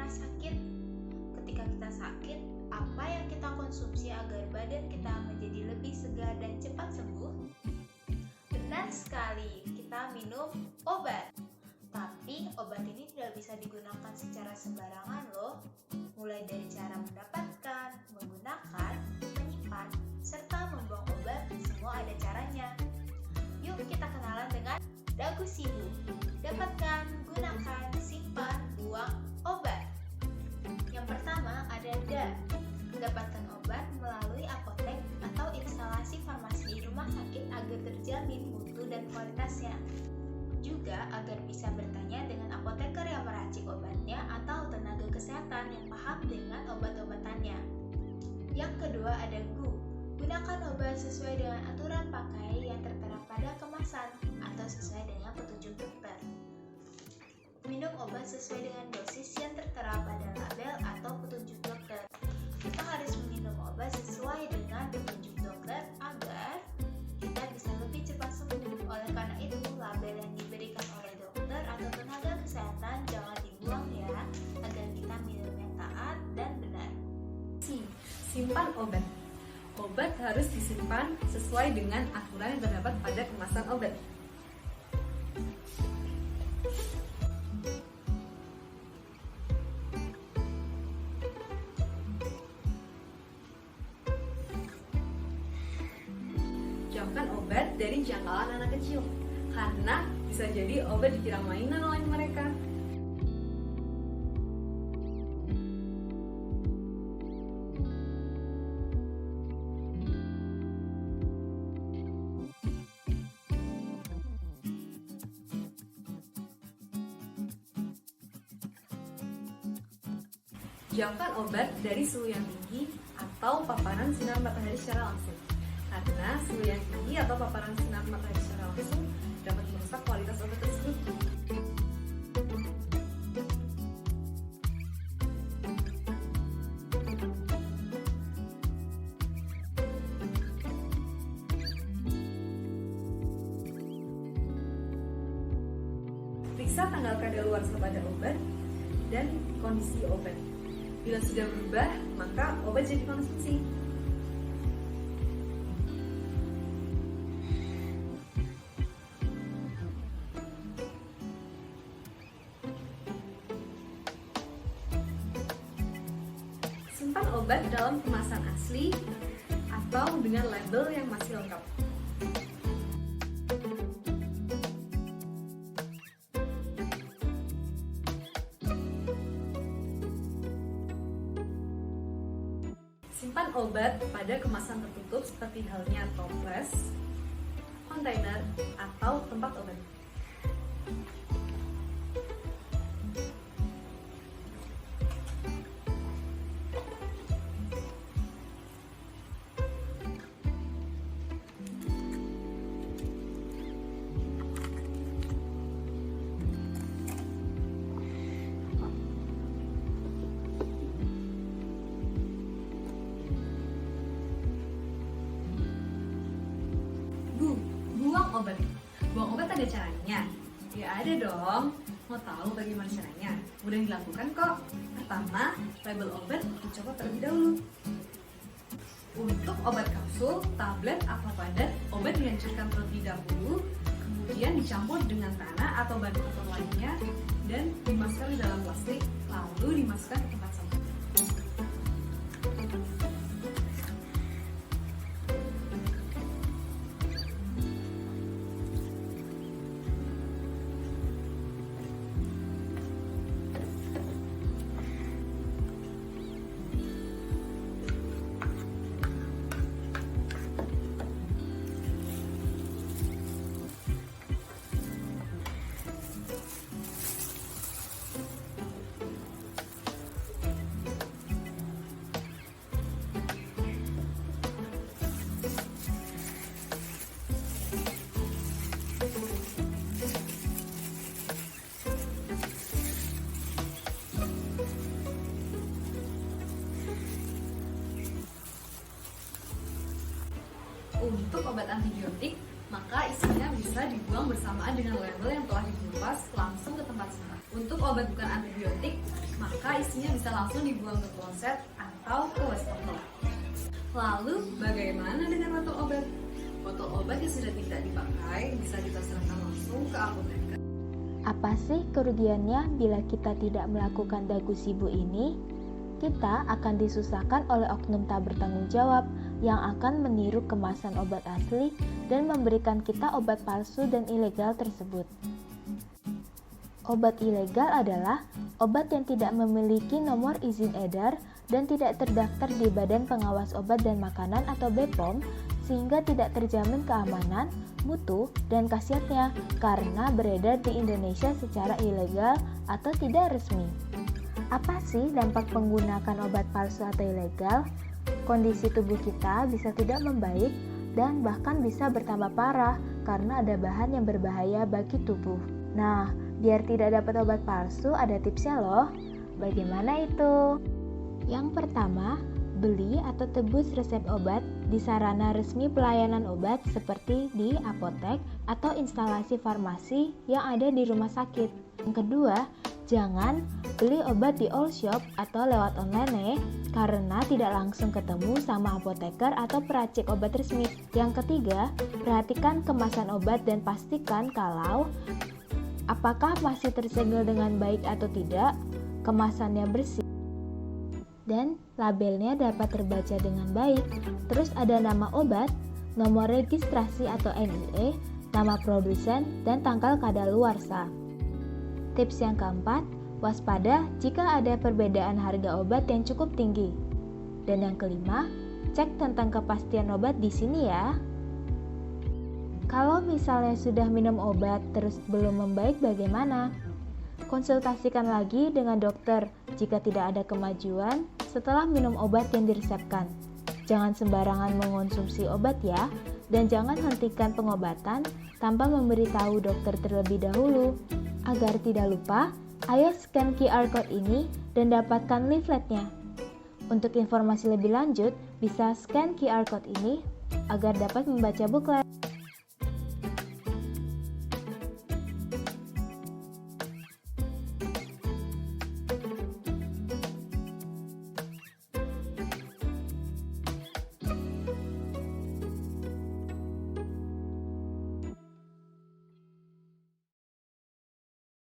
rumah sakit? Ketika kita sakit, apa yang kita konsumsi agar badan kita menjadi lebih segar dan cepat sembuh? Benar sekali, kita minum obat. Tapi obat ini tidak bisa digunakan secara sembarangan loh. Mulai dari cara mendapatkan, menggunakan, menyimpan, serta membuang obat, semua ada caranya. Yuk kita kenalan dengan dagu sibu. Dapatkan, gunakan, simpan, buang obat. Yang pertama ada dapatkan obat melalui apotek atau instalasi farmasi di rumah sakit agar terjamin mutu dan kualitasnya. Juga agar bisa bertanya dengan apoteker yang meracik obatnya atau tenaga kesehatan yang paham dengan obat-obatannya. Yang kedua ada gunakan obat sesuai dengan aturan pakai yang tertera pada kemasan atau sesuai dengan petunjuk dokter. Minum obat sesuai dengan dosis yang tertera pada label atau petunjuk dokter. Kita harus minum obat sesuai dengan petunjuk dokter agar kita bisa lebih cepat sembuh. Oleh karena itu, label yang diberikan oleh dokter atau tenaga kesehatan jangan dibuang ya, agar kita minum yang taat dan benar. Simpan obat. Obat harus disimpan sesuai dengan aturan yang terdapat pada kemasan obat. Jauhkan obat dari jangkauan anak kecil, karena bisa jadi obat dikira mainan oleh mereka. Jauhkan obat dari suhu yang tinggi atau paparan sinar matahari secara langsung, karena suhu yang tinggi atau paparan sinar matahari secara langsung dapat merusak kualitas obat tersebut. Periksa tanggal kadaluarsa pada obat dan kondisi obat. Bila sudah berubah, maka obat jadi konsumsi. Simpan obat dalam kemasan asli atau dengan label yang masih lengkap. Simpan obat pada kemasan tertutup seperti halnya toples, kontainer, atau tempat obat. Buang obat ada caranya? Ya ada dong. Mau tahu bagaimana caranya? Mudah dilakukan kok. Pertama, label obat dicopot terlebih dahulu. Untuk obat kapsul, tablet, atau padat, obat dihancurkan terlebih dahulu, kemudian dicampur dengan tanah atau bahan kotor lainnya, dan dimasukkan ke dalam plastik, lalu dimasukkan ke tempat sampah. Untuk obat antibiotik, maka isinya bisa dibuang bersamaan dengan label yang telah dikelupas langsung ke tempat sampah. Untuk obat bukan antibiotik, maka isinya bisa langsung dibuang ke kloset atau ke wastafel. Lalu, bagaimana dengan botol obat? Botol obat yang sudah tidak dipakai bisa kita serahkan langsung ke apoteker. Apa sih kerugiannya bila kita tidak melakukan dagu sibu ini? Kita akan disusahkan oleh oknum tak bertanggung jawab yang akan meniru kemasan obat asli dan memberikan kita obat palsu dan ilegal tersebut. Obat ilegal adalah obat yang tidak memiliki nomor izin edar dan tidak terdaftar di Badan Pengawas Obat dan Makanan atau BPOM, sehingga tidak terjamin keamanan, mutu, dan khasiatnya karena beredar di Indonesia secara ilegal atau tidak resmi. Apa sih dampak menggunakan obat palsu atau ilegal? Kondisi tubuh kita bisa tidak membaik dan bahkan bisa bertambah parah karena ada bahan yang berbahaya bagi tubuh. Nah, biar tidak dapat obat palsu ada tipsnya loh. Bagaimana itu? Yang pertama, beli atau tebus resep obat di sarana resmi pelayanan obat seperti di apotek atau instalasi farmasi yang ada di rumah sakit. Yang kedua, jangan beli obat di all shop atau lewat online karena tidak langsung ketemu sama apoteker atau peracik obat resmi. Yang ketiga, perhatikan kemasan obat dan pastikan kalau apakah masih tersegel dengan baik atau tidak, kemasannya bersih, dan labelnya dapat terbaca dengan baik. Terus ada nama obat, nomor registrasi atau NIE, nama produsen, dan tanggal kadaluarsa. Tips yang keempat, waspada jika ada perbedaan harga obat yang cukup tinggi. Dan yang kelima, cek tentang kepastian obat di sini ya. Kalau misalnya sudah minum obat terus belum membaik bagaimana? Konsultasikan lagi dengan dokter jika tidak ada kemajuan setelah minum obat yang diresepkan. Jangan sembarangan mengonsumsi obat ya, dan jangan hentikan pengobatan tanpa memberitahu dokter terlebih dahulu. Agar tidak lupa, ayo scan QR Code ini dan dapatkan leafletnya. Untuk informasi lebih lanjut, bisa scan QR Code ini agar dapat membaca buklet.